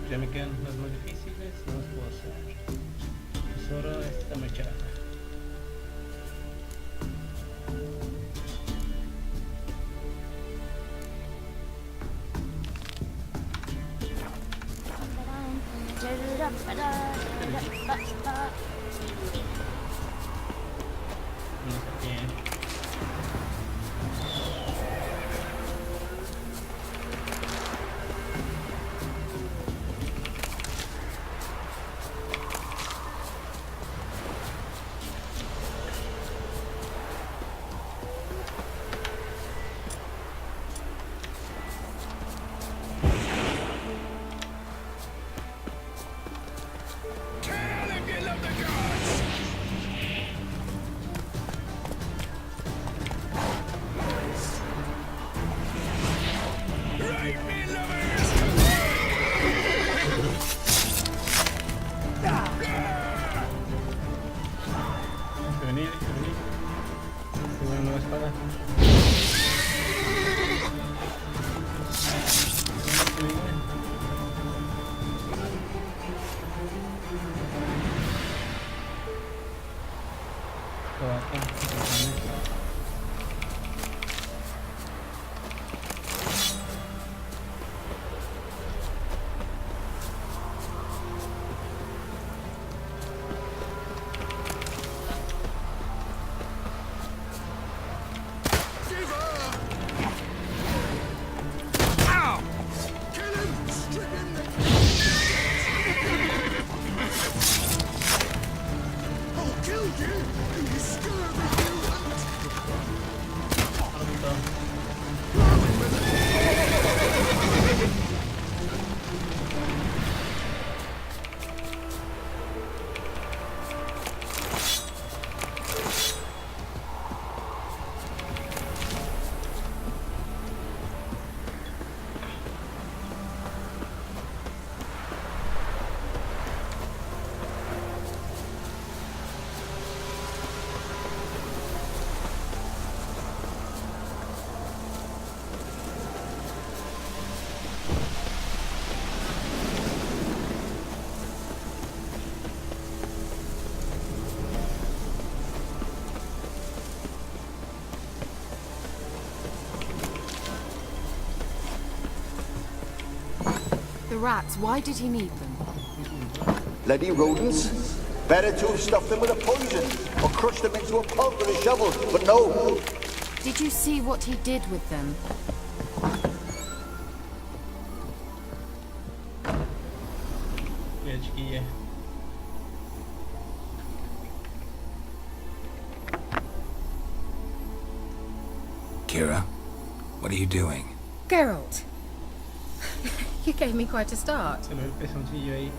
Ya me quedan las más difíciles, no las puedo hacer. Solo esta mechada. The rats, why did he need them? Bloody rodents. Better to have stuffed them with a poison, or crushed them into a pulp with a shovel, but no. Did you see what he did with them? Keira, what are you doing? Geralt! You gave me quite a start.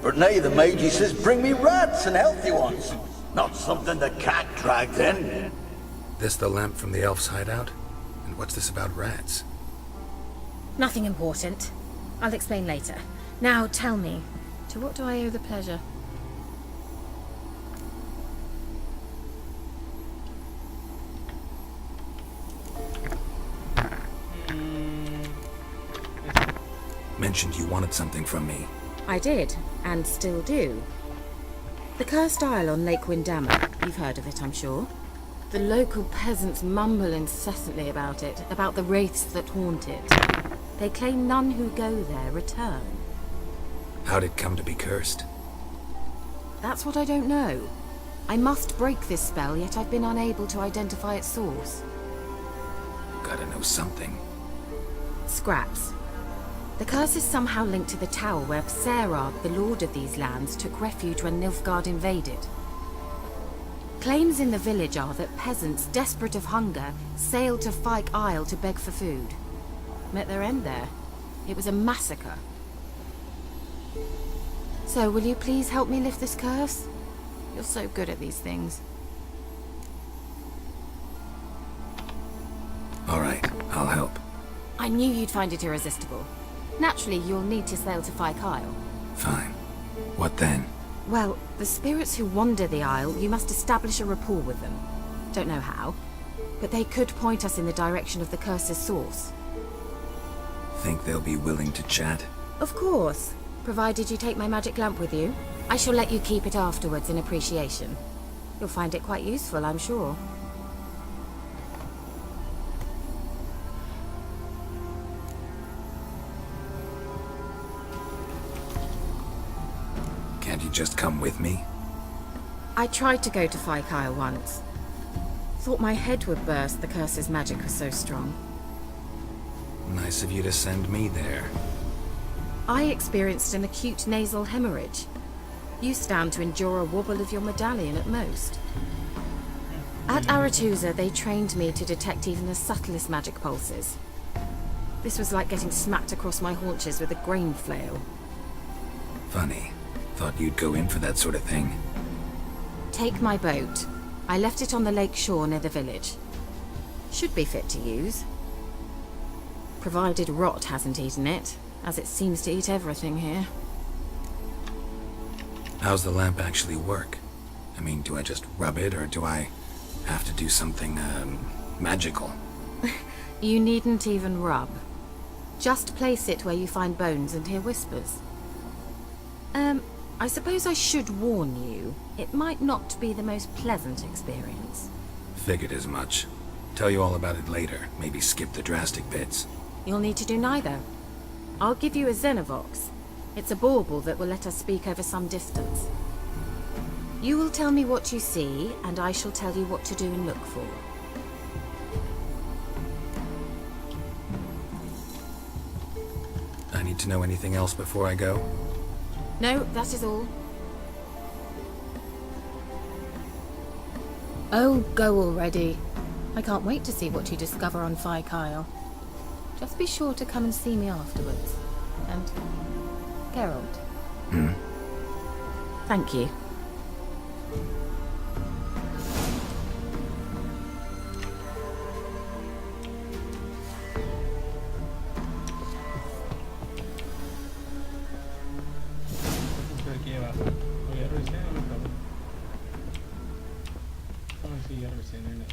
But now the mage says bring me rats and healthy ones. Not something the cat dragged in. This the lamp from the elf's hideout? And what's this about rats? Nothing important. I'll explain later. Now tell me, to what do I owe the pleasure? Mentioned you wanted something from me. I did, and still do. The cursed isle on Lake Windammer. You've heard of it, I'm sure. The local peasants mumble incessantly about it, about the wraiths that haunt it. They claim none who go there return. How'd it come to be cursed? That's what I don't know. I must break this spell, yet I've been unable to identify its source. Gotta know something. Scraps. The curse is somehow linked to the tower where Sarah, the lord of these lands, took refuge when Nilfgaard invaded. Claims in the village are that peasants, desperate of hunger, sailed to Fyke Isle to beg for food. Met their end there. It was a massacre. So, will you please help me lift this curse? You're so good at these things. All right, I'll help. I knew you'd find it irresistible. Naturally, you'll need to sail to Fyke Isle. Fine. What then? Well, the spirits who wander the Isle, you must establish a rapport with them. Don't know how, but they could point us in the direction of the curse's source. Think they'll be willing to chat? Of course. provided you take my magic lamp with you. I shall let you keep it afterwards in appreciation. You'll find it quite useful, I'm sure. Can't you just come with me? I tried to go to Kyle once. Thought my head would burst, the curse's magic was so strong. Nice of you to send me there. I experienced an acute nasal hemorrhage. You stand to endure a wobble of your medallion at most. At Aretusa, they trained me to detect even the subtlest magic pulses. This was like getting smacked across my haunches with a grain flail. Funny. Thought you'd go in for that sort of thing. Take my boat. I left it on the lake shore near the village. Should be fit to use. Provided rot hasn't eaten it, as it seems to eat everything here. How's the lamp actually work? I mean, do I just rub it, or do I have to do something, magical? You needn't even rub. Just place it where you find bones and hear whispers. I suppose I should warn you, it might not be the most pleasant experience. Figured as much. Tell you all about it later, maybe skip the drastic bits. You'll need to do neither. I'll give you a Xenovox. It's a bauble that will let us speak over some distance. You will tell me what you see, and I shall tell you what to do and look for. I need to know anything else before I go? No, that is all. Oh, go already. I can't wait to see what you discover on Kyle. Just be sure to come and see me afterwards. And Geralt. Thank you. Esto de aquí abajo. ¿O ya revisé o no acabo? Vamos a ver si ya revisé, no hay nada.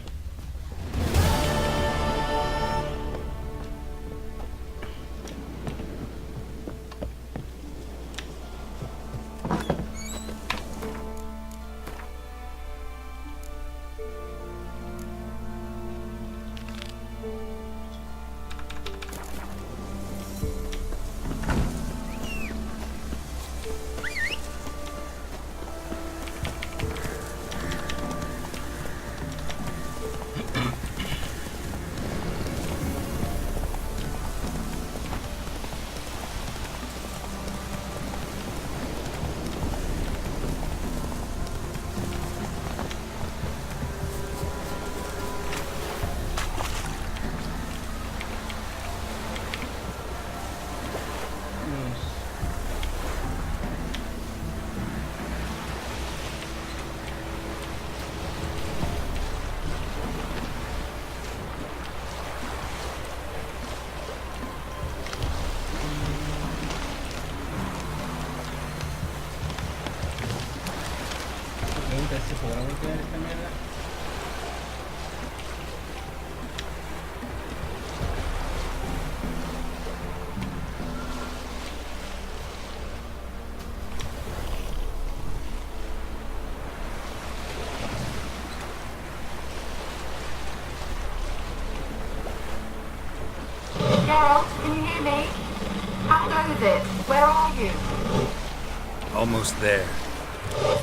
¿Se podrá voltear esta mierda? Geralt, can you hear me? How goes it? Where are you? Almost there.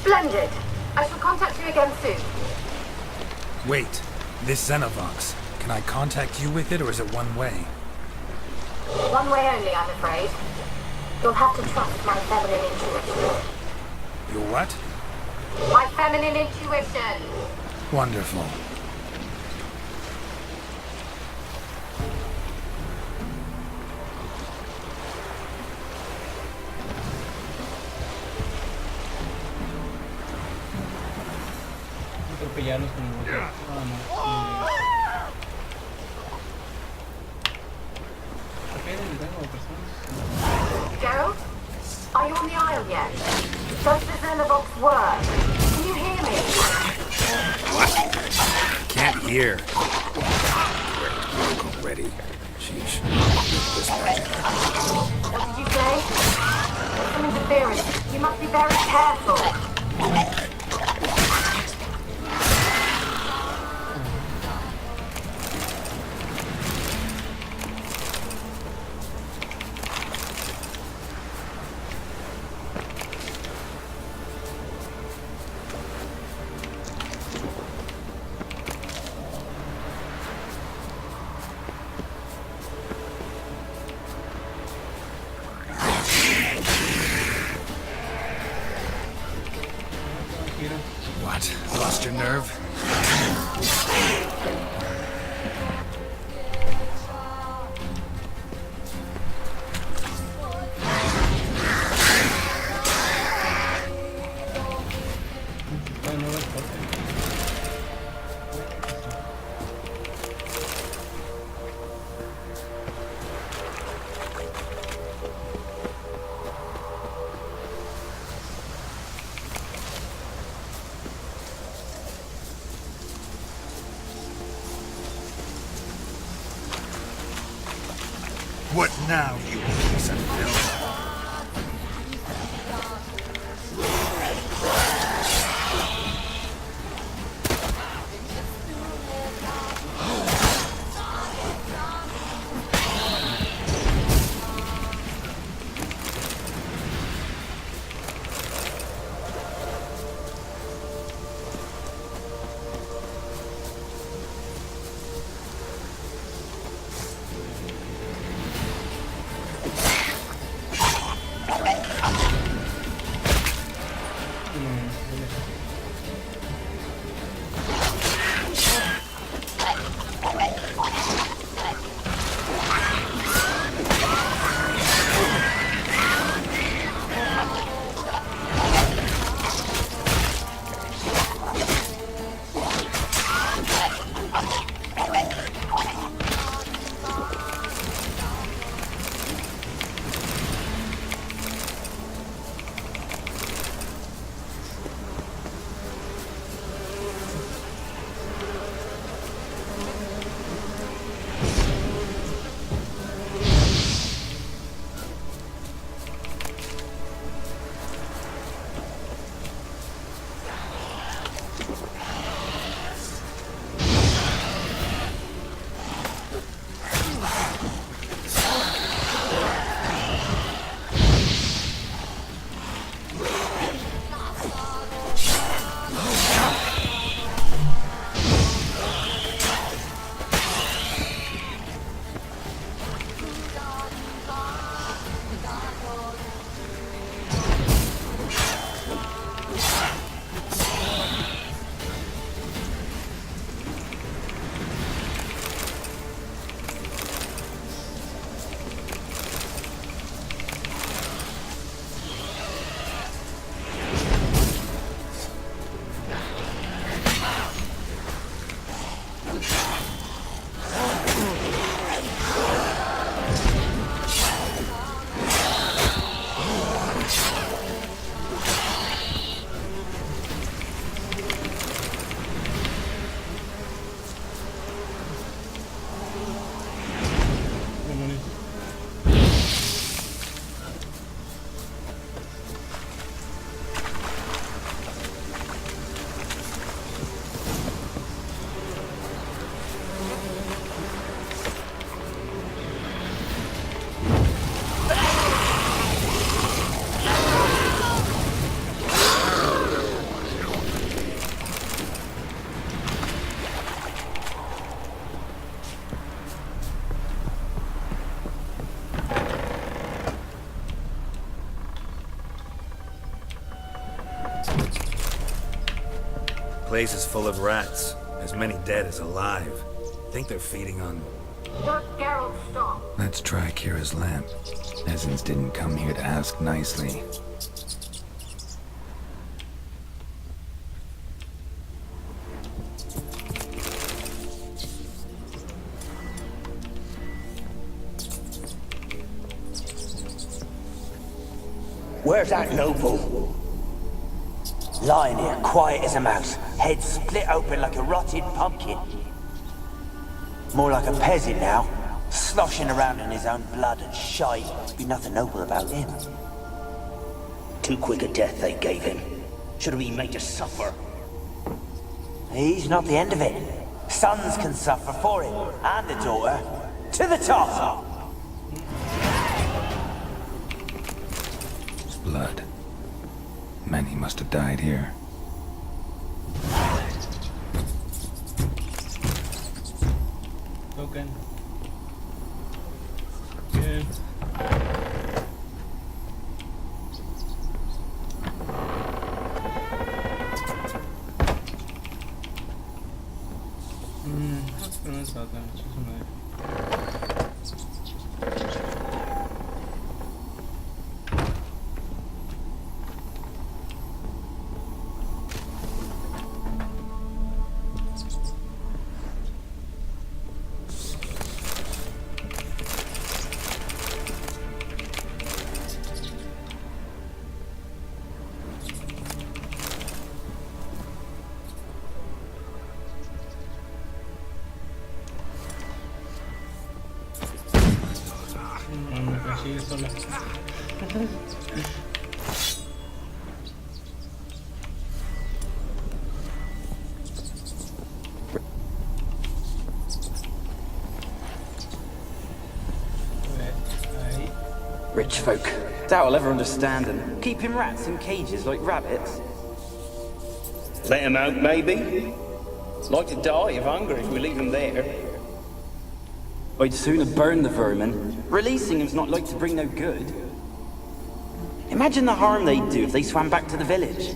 Splendid. I shall contact you again soon. Wait, this Xenovox. Can I contact you with it, or is it one way? One way only, I'm afraid. You'll have to trust my feminine intuition. Your what? My feminine intuition! Wonderful. Atropellarlos con el motor. Geralt? Are you on the aisle yet? Does the Xenovox work? Can you hear me? What? Can't hear. Great, work already. Sheesh. This magic. What did you say? interference. You must be very careful. What? Lost your nerve? What now, you piece of filth? Place is full of rats. As many dead as alive. Think they're feeding on... Geralt, stop. Let's try Keira's lamp. Peasants didn't come here to ask nicely. Where's that noble? Lying here, quiet as a mouse, head split open like a rotted pumpkin. More like a peasant now, sloshing around in his own blood and shite. Be nothing noble about him. Too quick a death they gave him. Should have been made to suffer. He's not the end of it. Sons can suffer for him, and a daughter. To the top! It's blood. Many must have died here. Token. Good. Però non è stata, ci sono io. Non mi piace solo. Rich folk. Doubt I'll ever understand them. Keeping rats in cages like rabbits. Let him out, maybe? Like to die of hunger if we leave him there. I'd sooner burn the vermin. Releasing him's not like to bring no good. Imagine the harm they'd do if they swam back to the village.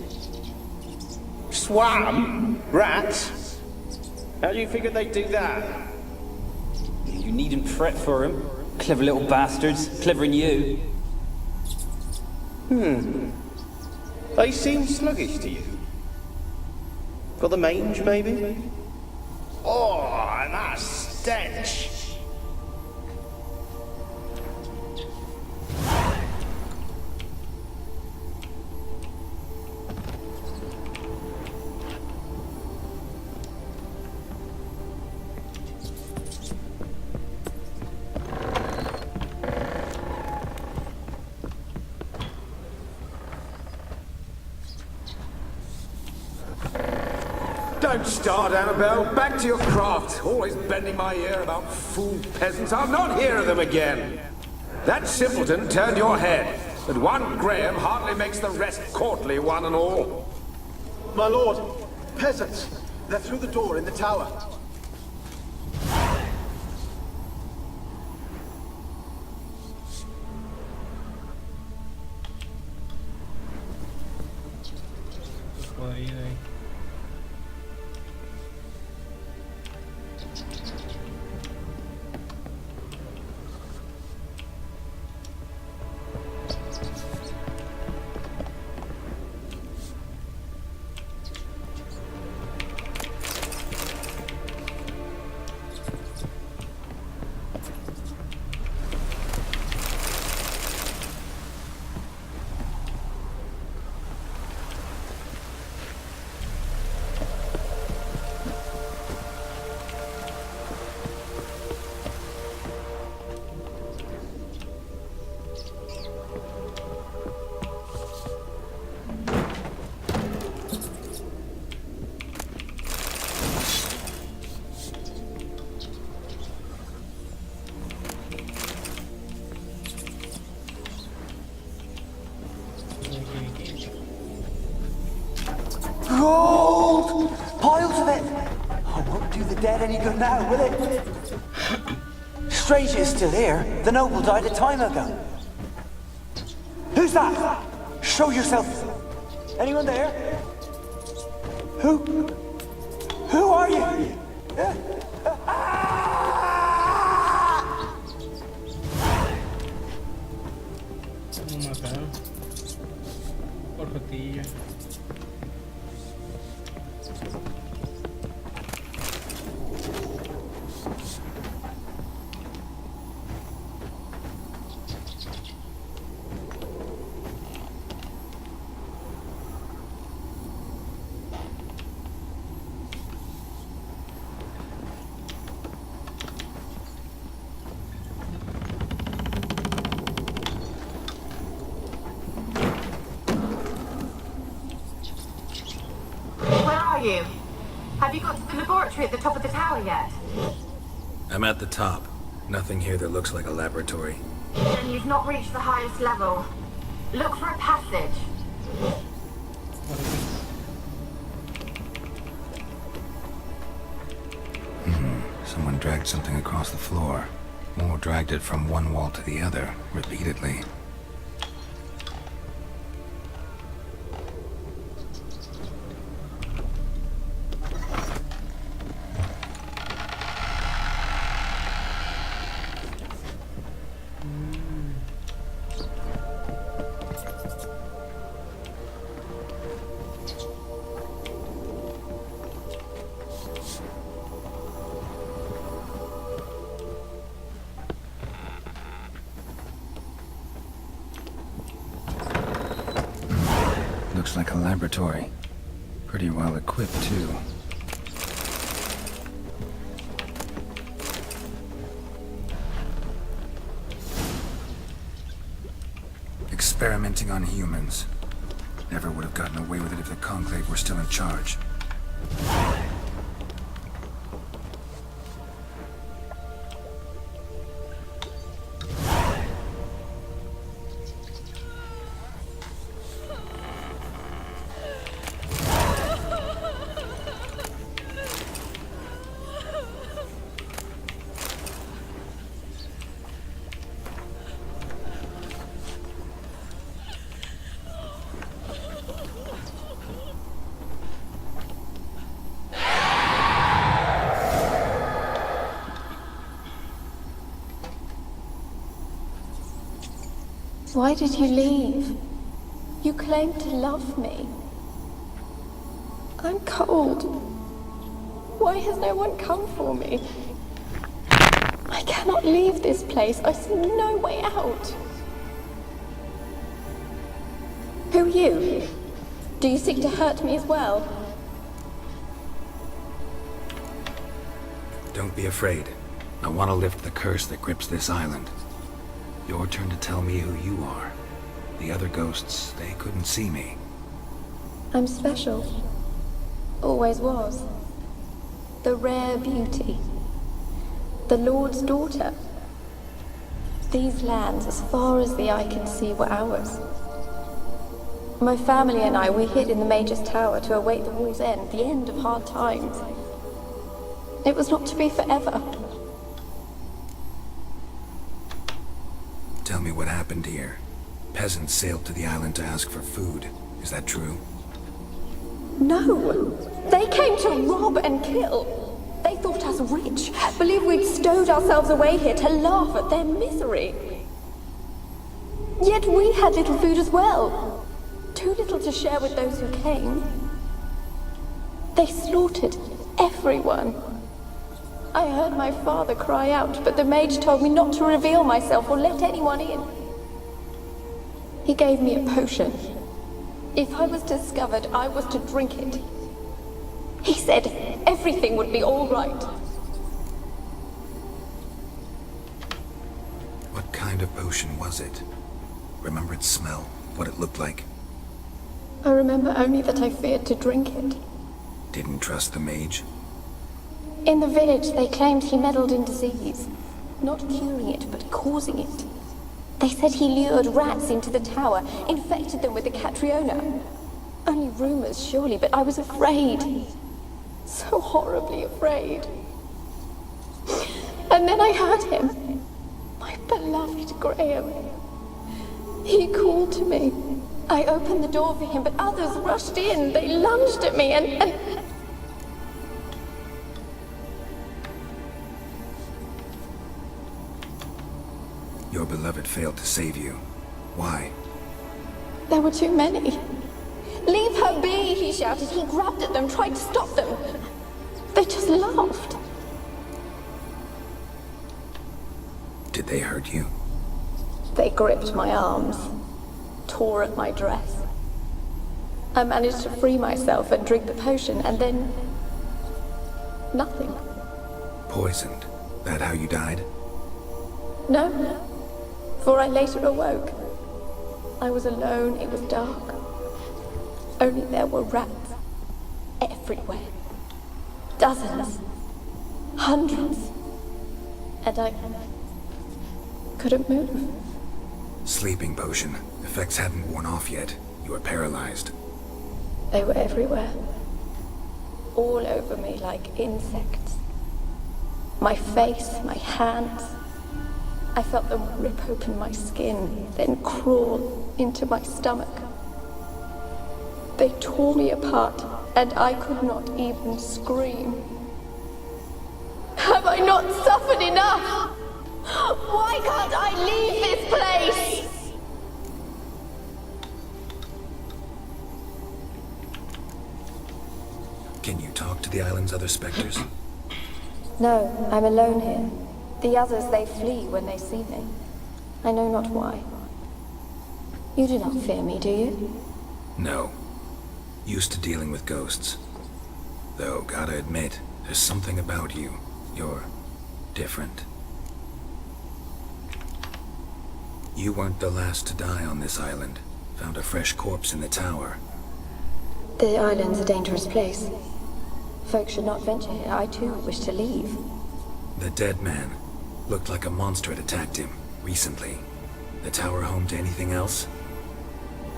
Swam? Rats? How do you figure they'd do that? You needn't fret for him. Clever little bastards. Clever than you. They seem sluggish to you. Got the mange, maybe? Oh, and that stench! Don't start, Annabelle. Back to your craft. Always bending my ear about fool peasants. I'll not hear of them again. That simpleton turned your head, but one Graham hardly makes the rest courtly, one and all. My lord, peasants. They're through the door in the tower. Puedo ir ahí. Gold! Piles of it! Oh, won't do the dead any good now, will it? Strange it's still here. The noble died a time ago. Who's that? Show yourself. Anyone there? Who are you? Me mataron. Por jotilla. are you? Have you got to the laboratory at the top of the tower yet? I'm at the top. Nothing here that looks like a laboratory. Then you've not reached the highest level. Look for a passage. Someone dragged something across the floor. Or dragged it from one wall to the other, repeatedly. Looks like a laboratory. Pretty well equipped, too. Experimenting on humans. Never would have gotten away with it if the Conclave were still in charge. Why did you leave? You claimed to love me. I'm cold. Why has no one come for me? I cannot leave this place. I see no way out. Who are you? Do you seek to hurt me as well? Don't be afraid. I want to lift the curse that grips this island. Your turn to tell me who you are. The other ghosts, they couldn't see me. I'm special. Always was. The rare beauty. The Lord's daughter. These lands, as far as the eye can see, were ours. My family and I, we hid in the Major's Tower to await the war's end, the end of hard times. It was not to be forever. Tell me what happened here. Peasants sailed to the island to ask for food. Is that true? No! They came to rob and kill. They thought us rich, believed we'd stowed ourselves away here to laugh at their misery. Yet we had little food as well. Too little to share with those who came. They slaughtered everyone. I heard my father cry out, but the mage told me not to reveal myself or let anyone in. He gave me a potion. If I was discovered, I was to drink it. He said everything would be all right. What kind of potion was it? Remember its smell? What it looked like? I remember only that I feared to drink it. Didn't trust the mage? In the village, they claimed he meddled in disease. Not curing it, but causing it. They said he lured rats into the tower, infected them with the Catriona. Only rumors, surely, but I was afraid. So horribly afraid. And then I heard him. My beloved Graham. He called to me. I opened the door for him, but others rushed in. They lunged at me and... Your beloved failed to save you. Why? There were too many. Leave her be, he shouted. He grabbed at them, tried to stop them. They just laughed. Did they hurt you? They gripped my arms, tore at my dress. I managed to free myself and drink the potion, and then... nothing. Poisoned? That how you died? No, for I later awoke. I was alone, it was dark. Only there were rats everywhere. everywhere. Dozens. Hundreds. And I couldn't move. Sleeping potion. Effects hadn't worn off yet. You were paralyzed. They were everywhere. All over me like insects. My face, my hands. I felt them rip open my skin, then crawl into my stomach. They tore me apart, and I could not even scream. Have I not suffered enough? Why can't I leave this place? Can you talk to the island's other specters? No, I'm alone here. The others, they flee when they see me. I know not why. You do not fear me, do you? No. Used to dealing with ghosts. Though, gotta admit, there's something about you. You're different. You weren't the last to die on this island. Found a fresh corpse in the tower. The island's a dangerous place. Folks should not venture here. I too wish to leave. The dead man. Looked like a monster had attacked him, recently. The tower home to anything else?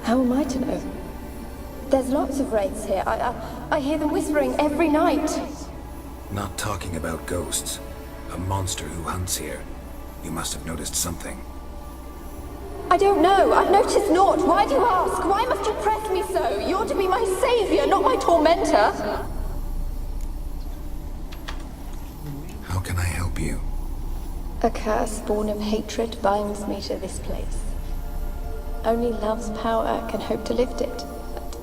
How am I to know? There's lots of wraiths here. I hear them whispering every night. Not talking about ghosts. A monster who hunts here. You must have noticed something. I don't know. I've noticed naught. Why do you ask? Why must you press me so? You're to be my savior, not my tormentor. How can I help you? A curse born of hatred binds me to this place. Only love's power can hope to lift it. But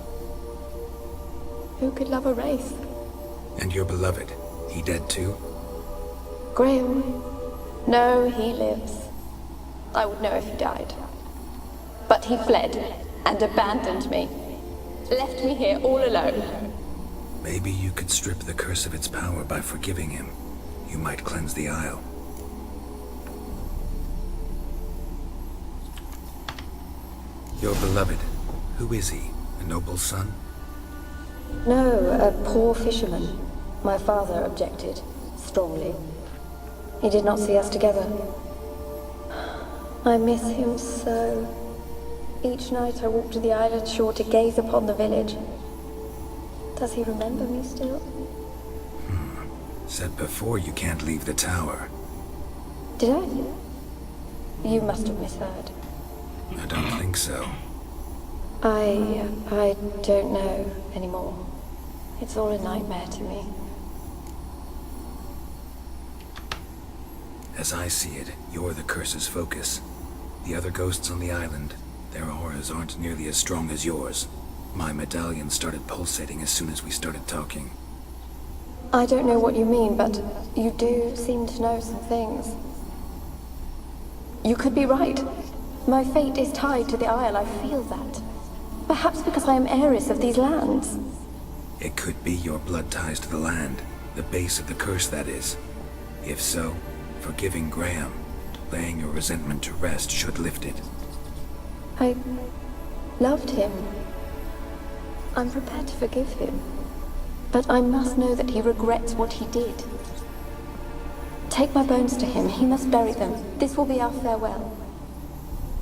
who could love a wraith? And your beloved, he dead too? Graham? No, he lives. I would know if he died. But he fled and abandoned me. Left me here all alone. Maybe you could strip the curse of its power by forgiving him. You might cleanse the Isle. Your beloved, who is he? A noble son? No, a poor fisherman. My father objected, strongly. He did not see us together. I miss him so. Each night I walk to the island shore to gaze upon the village. Does he remember me still? Said before you can't leave the tower. Did I? You must have misheard. I don't think so. I don't know anymore. It's all a nightmare to me. As I see it, you're the curse's focus. The other ghosts on the island, their auras aren't nearly as strong as yours. My medallion started pulsating as soon as we started talking. I don't know what you mean, but you do seem to know some things. You could be right. My fate is tied to the Isle, I feel that. Perhaps because I am heiress of these lands. It could be your blood ties to the land, the base of the curse, that is. If so, forgiving Graham, laying your resentment to rest should lift it. I loved him. I'm prepared to forgive him. But I must know that he regrets what he did. Take my bones to him. He must bury them. This will be our farewell.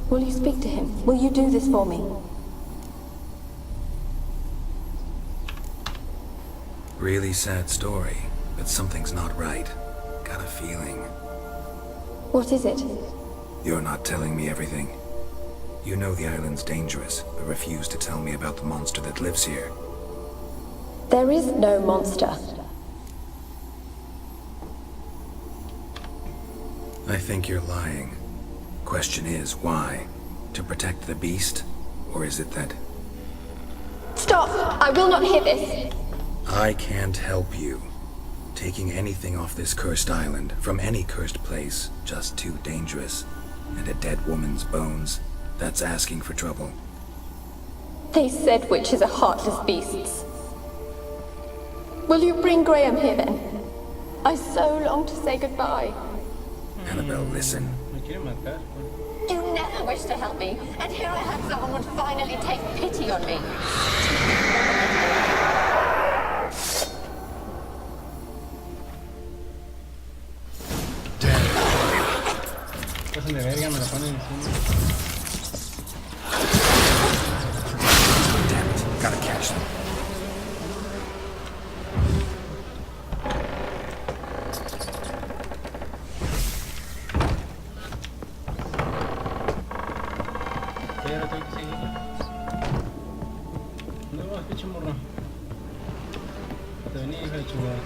Will you speak to him? Will you do this for me? Really sad story, but something's not right. Got a feeling. What is it? You're not telling me everything. You know the island's dangerous, but refuse to tell me about the monster that lives here. There is no monster. I think you're lying. Question is, why? To protect the beast? Or is it that... Stop! I will not hear this! I can't help you. Taking anything off this cursed island, from any cursed place, just too dangerous. And a dead woman's bones, that's asking for trouble. They said witches are heartless beasts. Will you bring Graham here then? I so long to say goodbye. Annabelle, listen. You never wished to help me, and here I had someone would finally take pity on me. Damn it, gotta catch them. Sí, ahora tengo que seguir. No, pinche morro. Te venía, hija de chingada.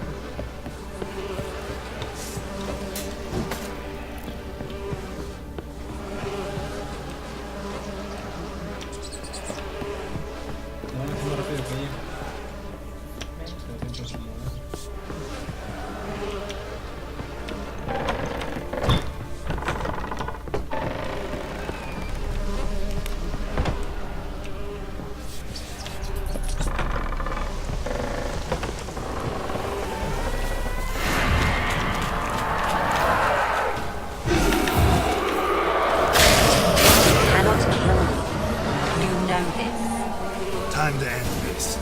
Time to end this.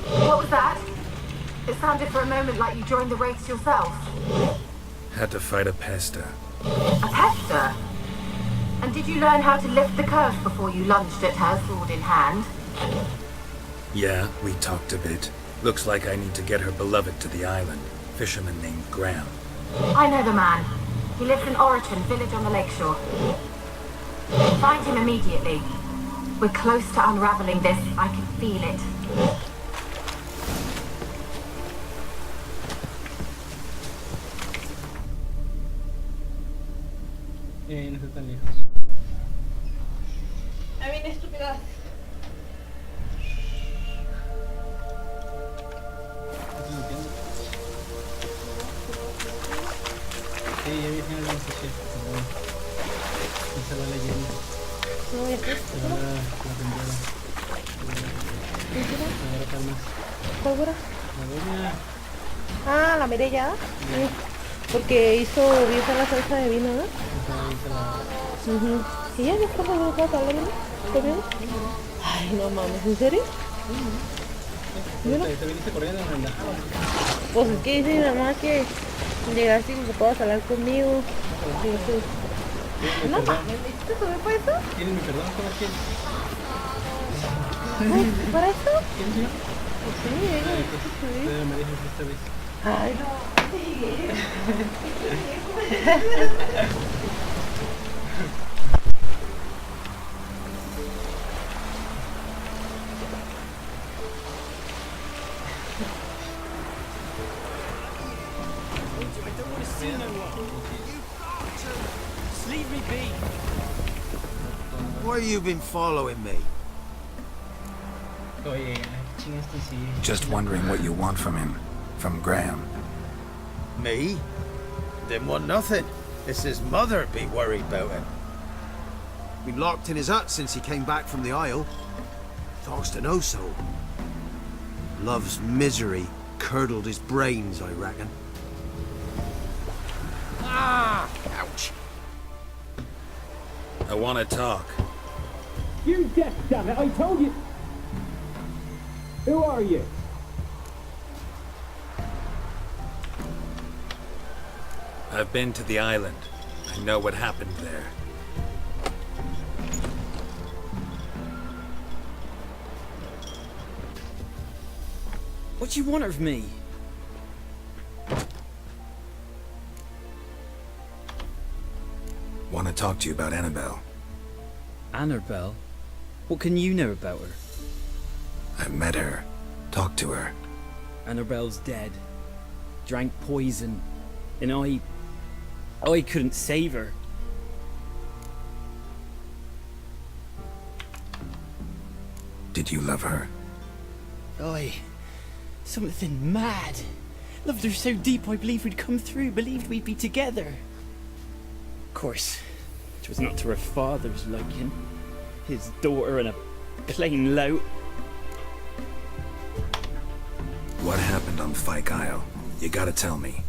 What was that? It sounded for a moment like you joined the race yourself. Had to fight a pester. A pester? And did you learn how to lift the curse before you lunged at her, sword in hand? Yeah, we talked a bit. Looks like I need to get her beloved to the island. Fisherman named Graham. I know the man. He lives in Oriton, village on the lakeshore. Find him immediately. We're close to unraveling this. I can feel it. No está tan lejos. A mí, estúpida. Sí, ya vi finalmente el chef, pero bueno. Esa va leyendo. No voy a hacer. Ahora la primera. Ahora palmas. ¿Cuál dura? La doña. Ah, la miré ya. Sí. Porque hizo la salsa de vino, ¿no? ¿Y ya después de la plata, ¿no? Ay, no mames, ¿en serio? Te viniste corriendo en la... Pues es que dice mi mamá que llegaste y que puedas hablar conmigo. No mames, ¿necesitas saber para eso? ¿Tienes mi perdón? ¿Cómo es que? ¿Para esto? ¿Quién es? Pues sí, Pero me dices esta vez. Ay, no. Why you been following me? Oye, chingaste sí. Just wondering what you want from him. From Graham. Me? Didn't want nothing. It's his mother be worried about him. Been locked in his hut since he came back from the Isle. Talks to no soul. Love's misery curdled his brains, I reckon. Ah! Ouch! I want to talk. You deaf, damn it! I told you! Who are you? I've been to the island. I know what happened there. What do you want of me? Want to talk to you about Annabelle. Annabelle? What can you know about her? I've met her. Talked to her. Annabelle's dead. Drank poison. And I couldn't save her. Did you love her? Something mad. Loved her so deep I believed we'd come through, believed we'd be together. Of course, it was not to her father's liking. His daughter and a plain lout. What happened on Fyke Isle? You gotta tell me.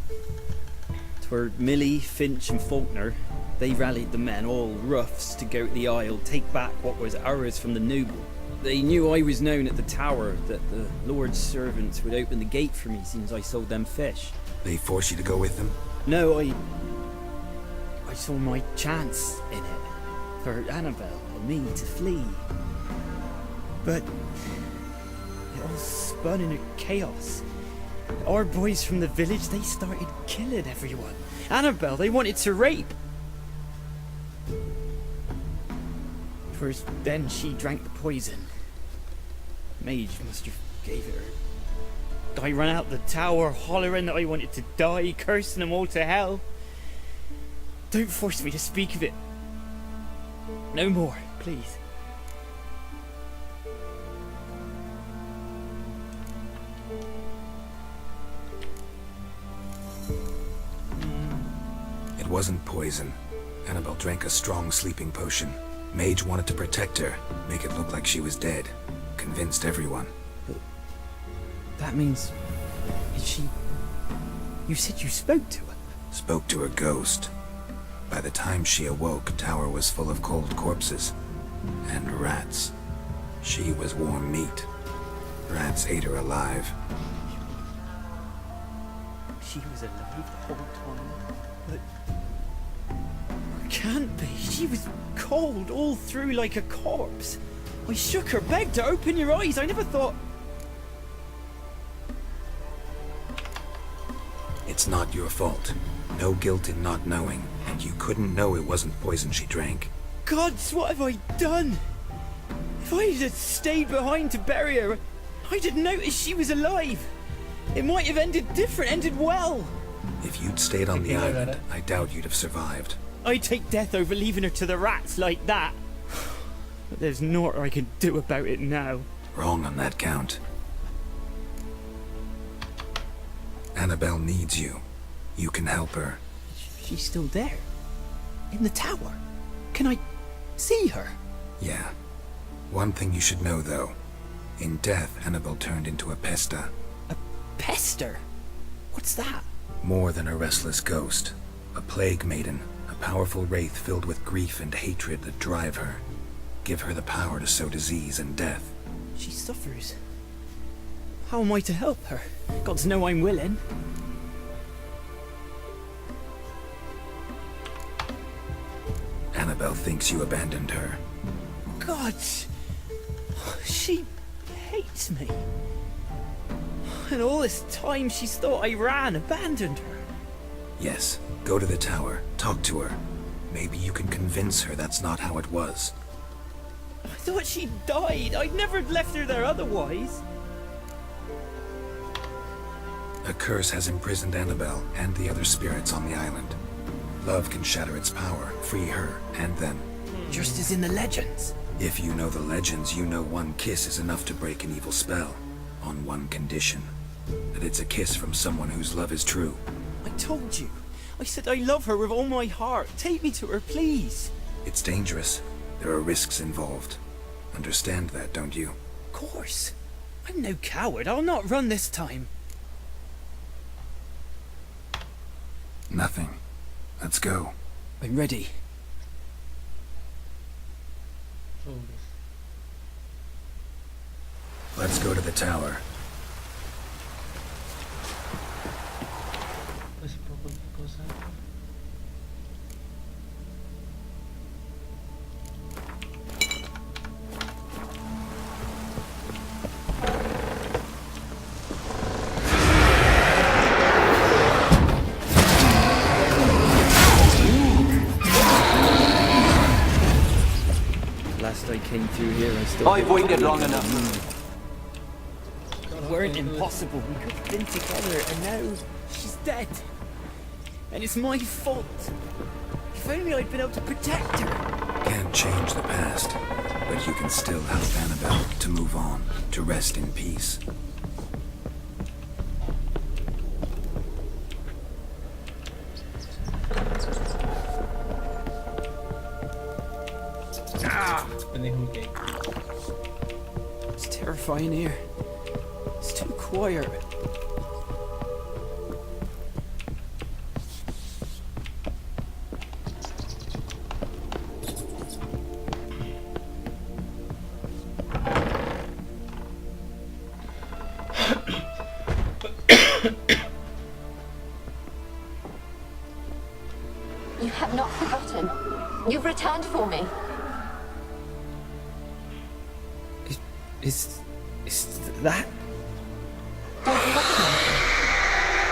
'Twere Millie, Finch and Faulkner. They rallied the men, all roughs, to go to the Isle, take back what was ours from the noble. They knew I was known at the tower, that the Lord's servants would open the gate for me since I sold them fish. They forced you to go with them? No, I I saw my chance in it for Annabelle and me to flee. But it all spun into chaos. Our boys from the village, they started killing everyone. Annabelle, they wanted to rape. First, then she drank the poison. Mage must have gave it her. I ran out the tower hollering that I wanted to die, cursing them all to hell. Don't force me to speak of it. No more, please. It wasn't poison. Annabelle drank a strong sleeping potion. Mage wanted to protect her, make it look like she was dead. Convinced everyone. That means... she... You said you spoke to her? Spoke to her ghost. By the time she awoke, Tower was full of cold corpses. And rats. She was warm meat. Rats ate her alive. She was alive the whole time? But... Can't be. She was cold all through like a corpse. I shook her, begged her, open your eyes. I never thought... It's not your fault. No guilt in not knowing, and you couldn't know it wasn't poison she drank. Gods, what have I done? If I had stayed behind to bury her, I'd have noticed she was alive. It might have ended different, ended well. If you'd stayed on the island, I doubt you'd have survived. I'd take death over leaving her to the rats like that. But there's naught I can do about it now. Wrong on that count. Annabelle needs you. You can help her. She's still there? In the tower? Can I see her? Yeah. One thing you should know, though. In death, Annabelle turned into a pesta. A pester? What's that? More than a restless ghost. A plague maiden. A powerful wraith filled with grief and hatred that drive her. Give her the power to sow disease and death. She suffers. How am I to help her? Gods know I'm willing. Annabelle thinks you abandoned her. Gods! She hates me. And all this time she's thought I abandoned her. Yes, go to the tower, talk to her. Maybe you can convince her that's not how it was. I thought she died. I'd never left her there otherwise. A curse has imprisoned Annabelle and the other spirits on the island. Love can shatter its power, free her and them. Just as in the legends. If you know the legends, you know one kiss is enough to break an evil spell. On one condition. That it's a kiss from someone whose love is true. I told you. I said I love her with all my heart. Take me to her, please. It's dangerous. There are risks involved. Understand that, don't you? Of course. I'm no coward. I'll not run this time. Nothing. Let's go. I'm ready. Let's go to the tower. Last I came through here, I still... I've waited long enough. It weren't impossible. We could have been together, and now she's dead. And it's my fault. If only I'd been able to protect her. Can't change the past, but you can still help Annabelle to move on, to rest in peace. It's terrifying here. It's too quiet. You have not forgotten for me. Is that? Don't recognize me.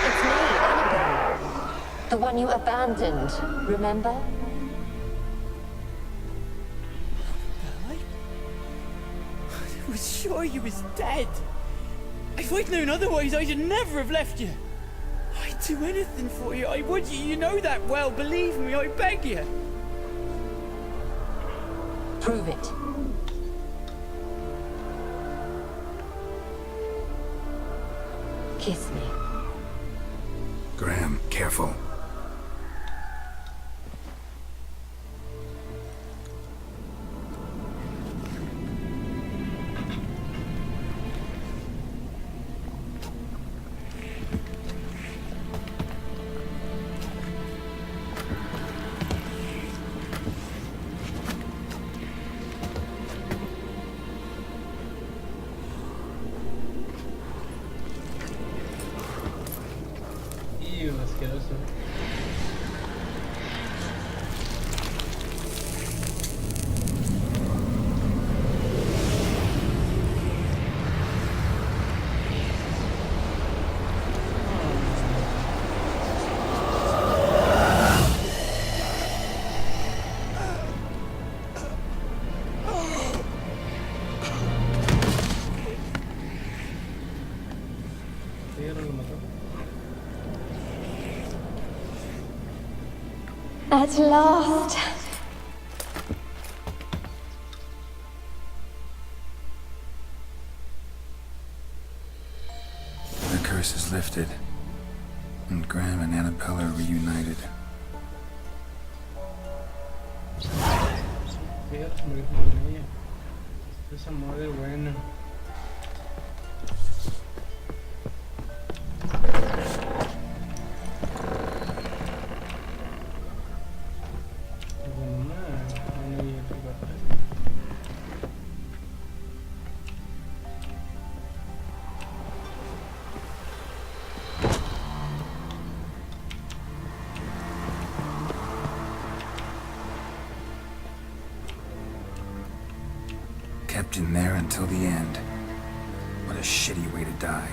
It's me, Annabelle. The one you abandoned, remember? I was sure you was dead. If I'd known otherwise, I'd never have left you. I'd do anything for you. I would. You know that well. Believe me, I beg you. Prove it. Kiss me. Graham, careful. Asqueroso. At last. The curse is lifted, and Graham and Annabelle are reunited. Fíjate, morir con ella. Esa madre buena. Kept in there until the end. What a shitty way to die.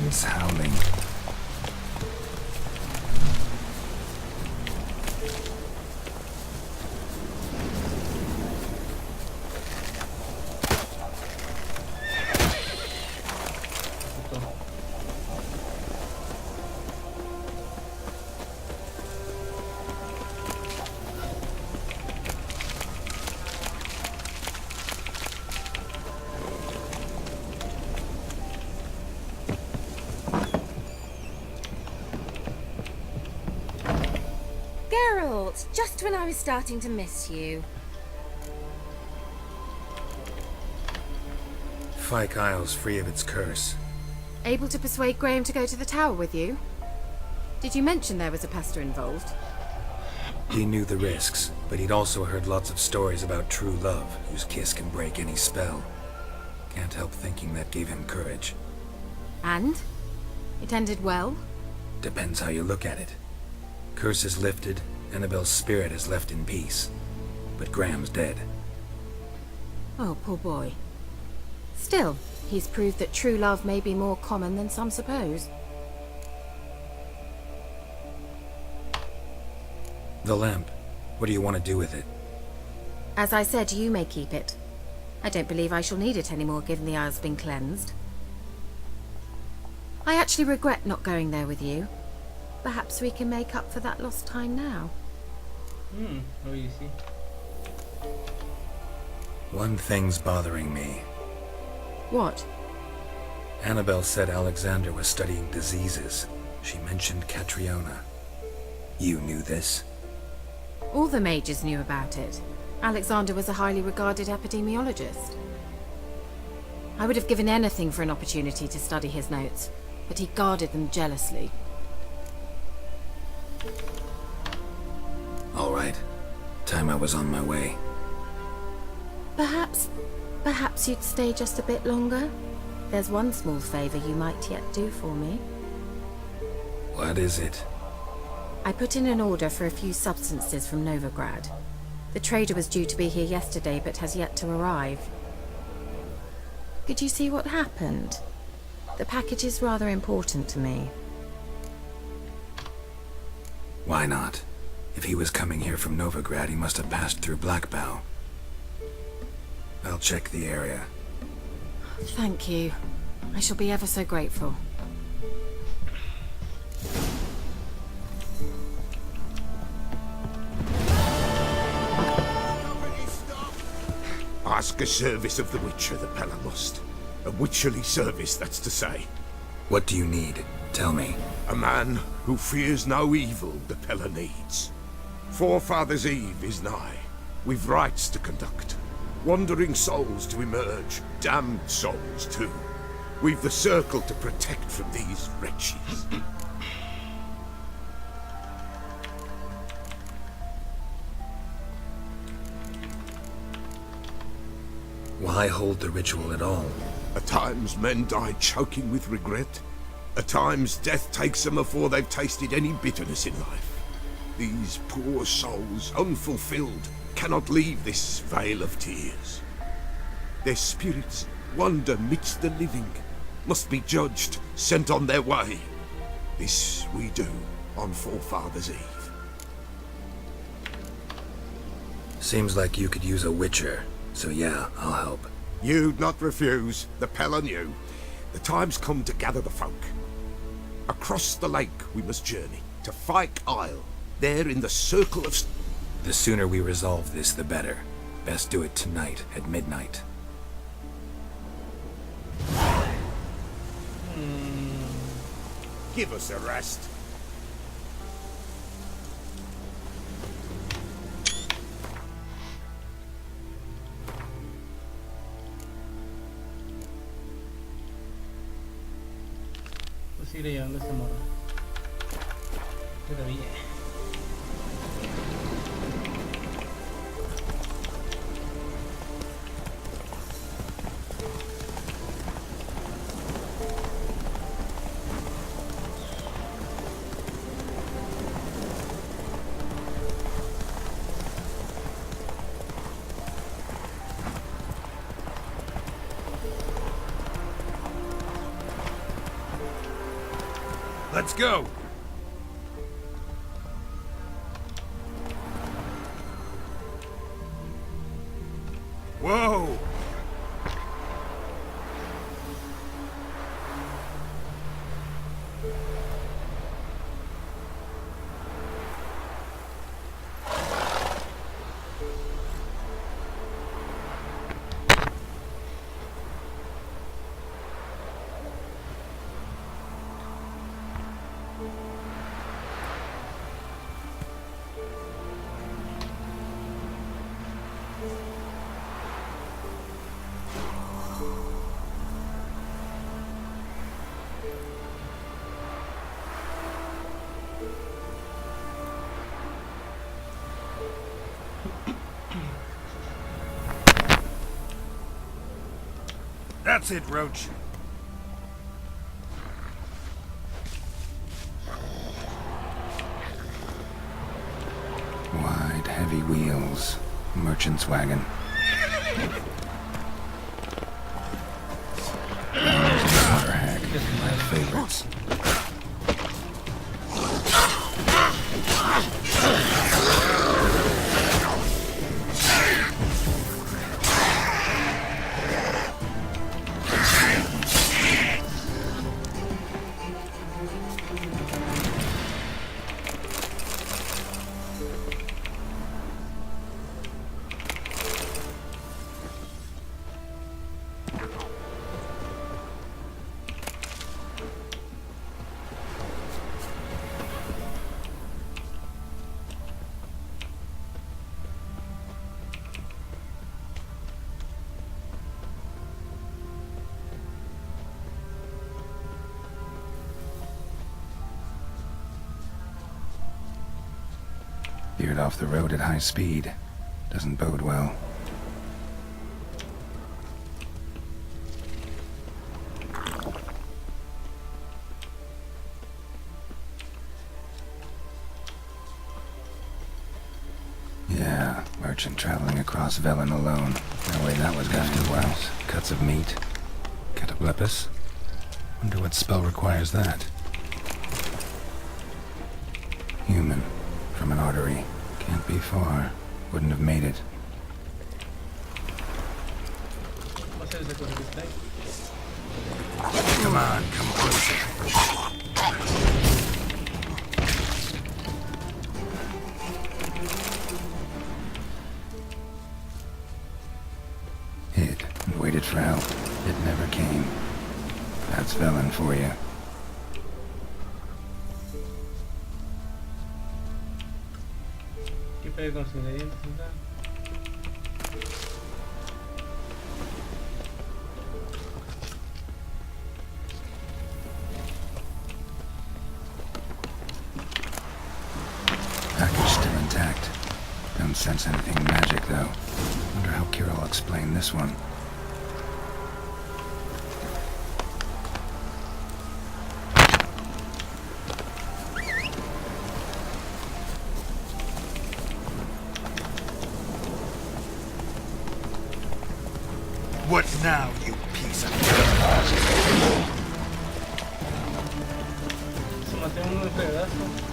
Wind's howling. Geralt, just when I was starting to miss you. Fyke Isle's free of its curse. Able to persuade Graham to go to the tower with you? Did you mention there was a pester involved? He knew the risks, but he'd also heard lots of stories about true love, whose kiss can break any spell. Can't help thinking that gave him courage. And? It ended well? Depends how you look at it. Curse is lifted, Annabelle's spirit is left in peace. But Graham's dead. Oh, poor boy. Still, he's proved that true love may be more common than some suppose. The lamp. What do you want to do with it? As I said, you may keep it. I don't believe I shall need it anymore, given the Isle's been cleansed. I actually regret not going there with you. Perhaps we can make up for that lost time now. How easy. One thing's bothering me. What? Annabelle said Alexander was studying diseases. She mentioned Catriona. You knew this? All the mages knew about it. Alexander was a highly regarded epidemiologist. I would have given anything for an opportunity to study his notes, but he guarded them jealously. All right. Time I was on my way. Perhaps you'd stay just a bit longer? There's one small favor you might yet do for me. What is it? I put in an order for a few substances from Novigrad. The trader was due to be here yesterday, but has yet to arrive. Could you see what happened? The package is rather important to me. Why not? If he was coming here from Novigrad, he must have passed through Blackbow. I'll check the area. Thank you. I shall be ever so grateful. Ask a service of the Witcher the Pella must. A witcherly service, that's to say. What do you need? Tell me. A man who fears no evil the Pella needs. Forefathers' Eve is nigh. We've rites to conduct. Wandering souls to emerge. Damned souls, too. We've the circle to protect from these wretches. Why hold the ritual at all? At times men die choking with regret. At times death takes them before they've tasted any bitterness in life. These poor souls, unfulfilled, cannot leave this vale of tears. Their spirits wander midst the living, must be judged, sent on their way. This we do on Forefathers' Eve. Seems like you could use a witcher, so yeah, I'll help. You'd not refuse, the Pella knew. The time's come to gather the folk. Across the lake we must journey, to Fyke Isle, there in the circle of... The sooner we resolve this, the better. Best do it tonight, at midnight. Give us a rest. Pues iré llevando esta morra. Todavía. Let's go! Whoa! That's it, Roach. Wide, heavy wheels. Merchant's wagon. Water hag. My favorites. Veered off the road at high speed. Doesn't bode well. Yeah, merchant traveling across Velen alone. No way that was going to well. Cuts of meat. Cataplepis. Wonder what spell requires that. Human. From an artery. Can't be far. Wouldn't have made it. Come on, come closer. Hid and waited for help. It never came. That's Velen for you. ¿Qué pedo con los ingredientes? Package still intact. Don't sense anything magic, though. Wonder how Keira will explain this one. What now, you piece of Se maté uno de pedazo.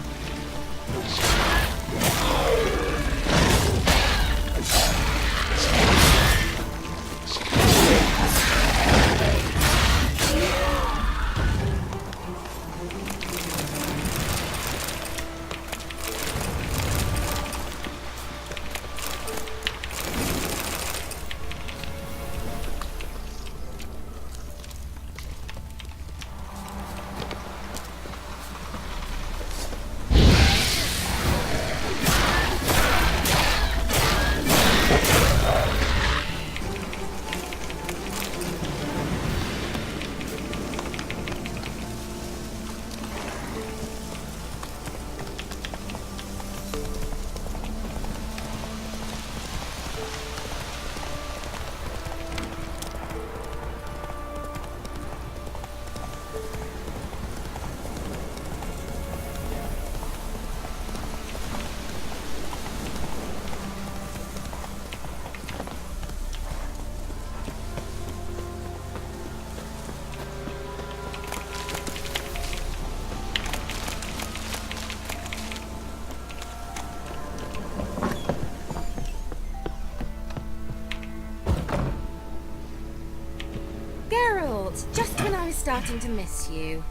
I was starting to miss you.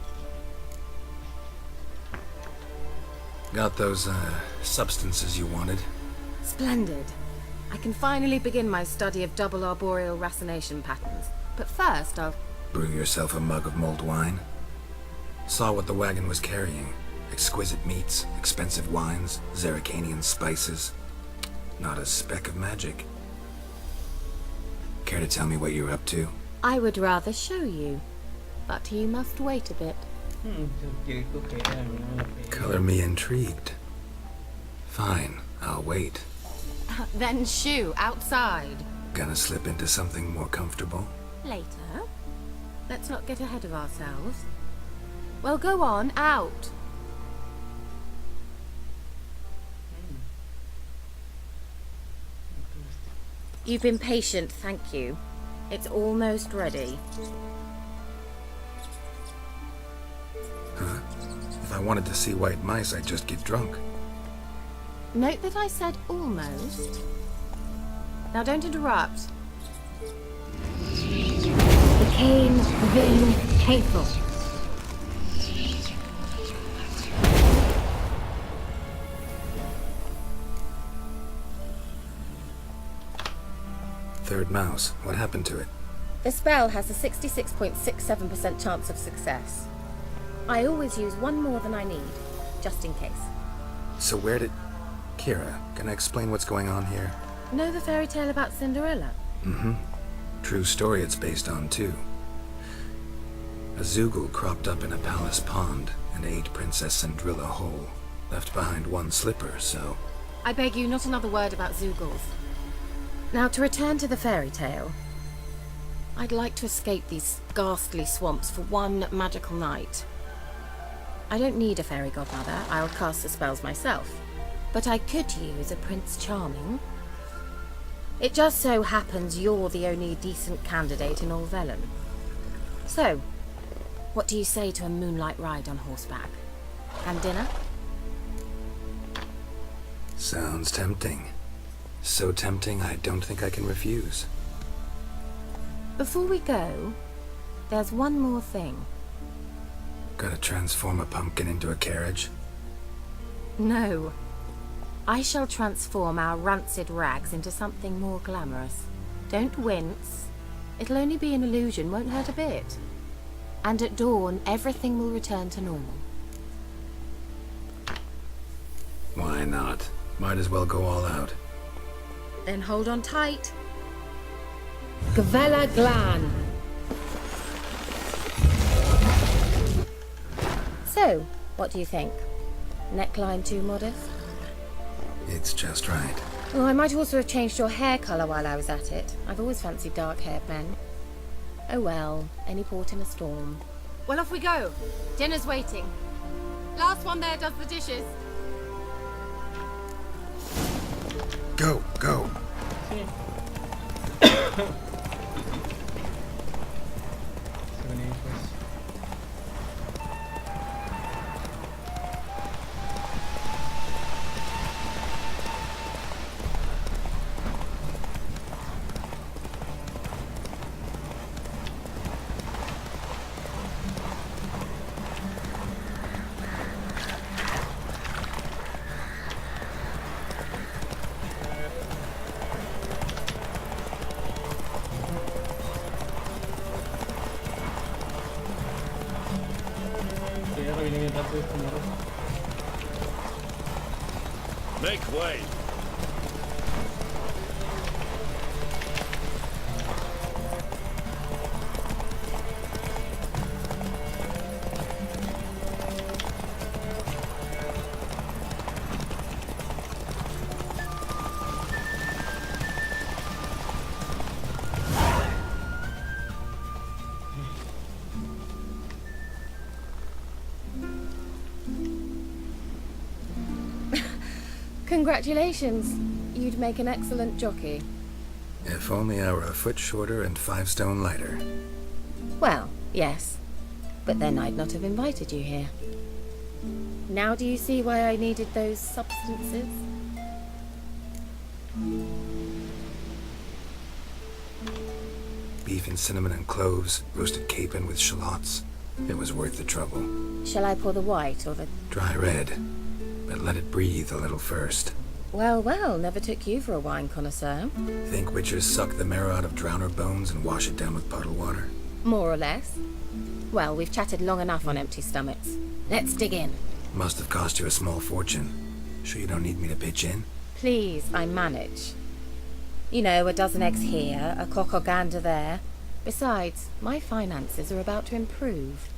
Got those, substances you wanted? Splendid. I can finally begin my study of double arboreal racination patterns. But first, I'll... Brew yourself a mug of mulled wine? Saw what the wagon was carrying. Exquisite meats, expensive wines, Zerricanian spices. Not a speck of magic. Care to tell me what you're up to? I would rather show you. But you must wait a bit. Color me intrigued. Fine, I'll wait. Then shoo, outside. Gonna slip into something more comfortable? Later. Let's not get ahead of ourselves. Well, go on, out. You've been patient, thank you. It's almost ready. Huh? If I wanted to see white mice, I'd just get drunk. Note that I said almost. Now don't interrupt. The cane, Vin, hateful. Third mouse. What happened to it? The spell has a 66.67% chance of success. I always use one more than I need, just in case. So where did... Keira, can I explain what's going on here? Know the fairy tale about Cinderella? Mm-hmm. True story it's based on, too. A Zoogle cropped up in a palace pond and ate Princess Cinderella whole. Left behind one slipper, so... I beg you, not another word about Zoogles. Now, to return to the fairy tale. I'd like to escape these ghastly swamps for one magical night. I don't need a fairy godmother, I'll cast the spells myself. But I could use a Prince Charming. It just so happens you're the only decent candidate in all Vellum. So, what do you say to a moonlight ride on horseback? And dinner? Sounds tempting. So tempting, I don't think I can refuse. Before we go, there's one more thing. Gotta transform a pumpkin into a carriage? No. I shall transform our rancid rags into something more glamorous. Don't wince. It'll only be an illusion, won't hurt a bit. And at dawn, everything will return to normal. Why not? Might as well go all out. Then hold on tight. Gavella Glan. So, what do you think? Neckline too modest? It's just right. Well, I might also have changed your hair colour while I was at it. I've always fancied dark-haired men. Oh well, any port in a storm. Well, off we go. Dinner's waiting. Last one there does the dishes. Go, go. Make way. Congratulations. You'd make an excellent jockey. If only I were a foot shorter and 5 stone lighter. Well, yes. But then I'd not have invited you here. Now do you see why I needed those substances? Be beef in cinnamon and cloves, roasted capon with shallots. It was worth the trouble. Shall I pour the white or the... Dry red, but let it breathe a little first. Well, well, never took you for a wine connoisseur. Think witchers suck the marrow out of drowner bones and wash it down with puddle water? More or less. Well, we've chatted long enough on empty stomachs. Let's dig in. Must have cost you a small fortune. Sure you don't need me to pitch in? Please, I manage. You know, a dozen eggs here, a cock or gander there. Besides, my finances are about to improve.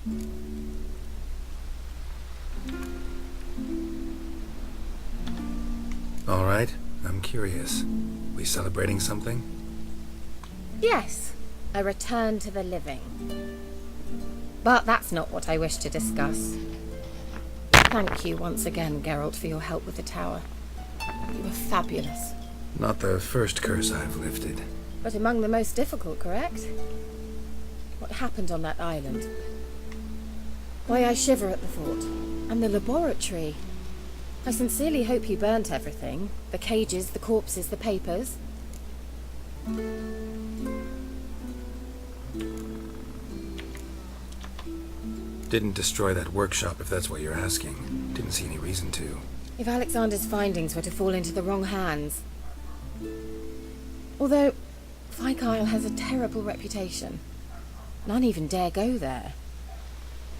All right, I'm curious. We celebrating something? Yes, a return to the living. But that's not what I wish to discuss. Thank you once again, Geralt, for your help with the tower. You were fabulous. Not the first curse I've lifted. But among the most difficult, correct? What happened on that island? Why, I shiver at the thought. And the laboratory. I sincerely hope you burnt everything. The cages, the corpses, the papers. Didn't destroy that workshop, if that's what you're asking. Didn't see any reason to. If Alexander's findings were to fall into the wrong hands. Although, Fyke Isle has a terrible reputation. None even dare go there.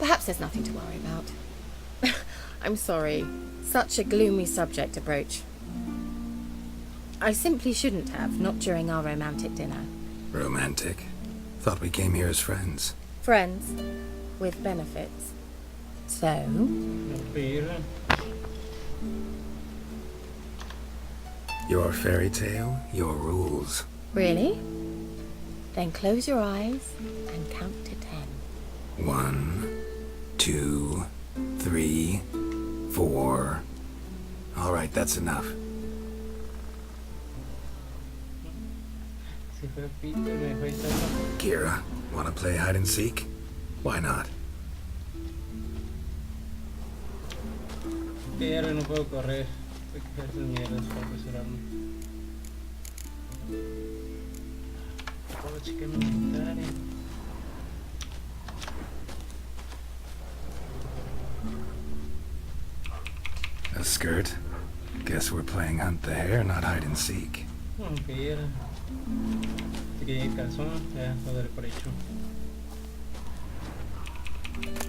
Perhaps there's nothing to worry about. I'm sorry. Such a gloomy subject to broach. I simply shouldn't have, not during our romantic dinner. Romantic? Thought we came here as friends. Friends. With benefits. So? Your fairy tale, your rules. Really? Then close your eyes and count to 10. 1, 2, 3, 4. All right, that's enough. Keira, wanna play hide and seek? Why not? Pero no puedo correr. Tengo que hacer mierdas para apresurarme. Ahora chequemos el inventario. A skirt? Guess we're playing hunt the hare, not hide and seek. Pero... Si quería ir calzón, ya lo daré por hecho.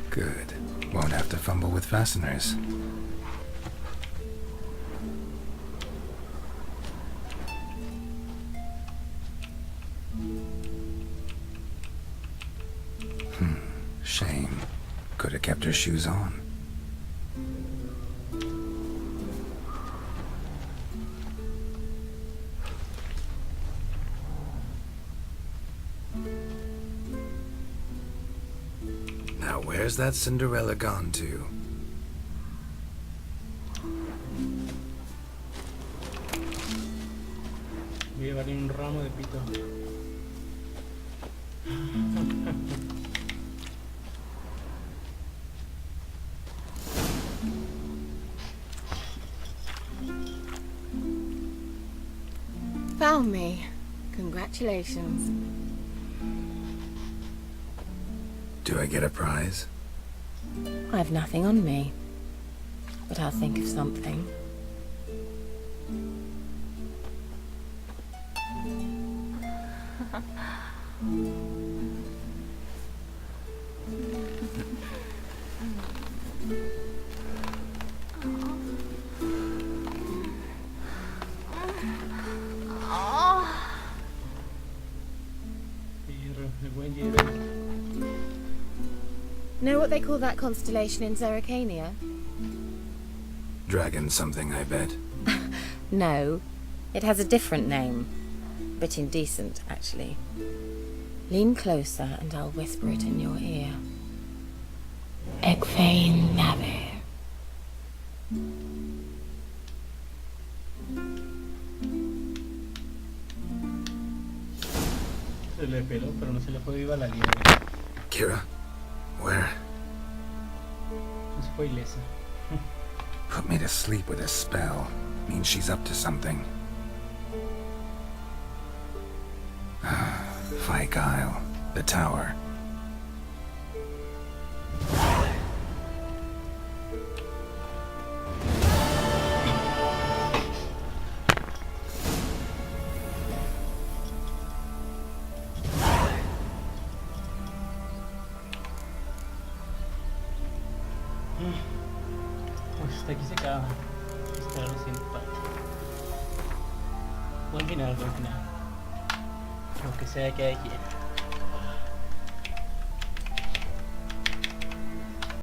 Good. Won't have to fumble with fasteners. Shame. Could have kept her shoes on. Now where's that Cinderella gone to? Voy a llevarle un ramo de pito. Found me. Congratulations. Do I get a prize? I've nothing on me. But I'll think of something. Know what they call that constellation in Zerrikania? Dragon something, I bet. No, it has a different name. Bit indecent, actually. Lean closer and I'll whisper it in your ear. Egfain Nave. Se le peló, pero no se le fue viva la liebre. Keira? Where? No se fue ilesa. Put me to sleep with a spell. Means she's up to something. Fight Isle, the tower. Pues hasta aquí se acaba. Esperar la siguiente parte. Buen final, buen final. Lo que sea que hay aquí.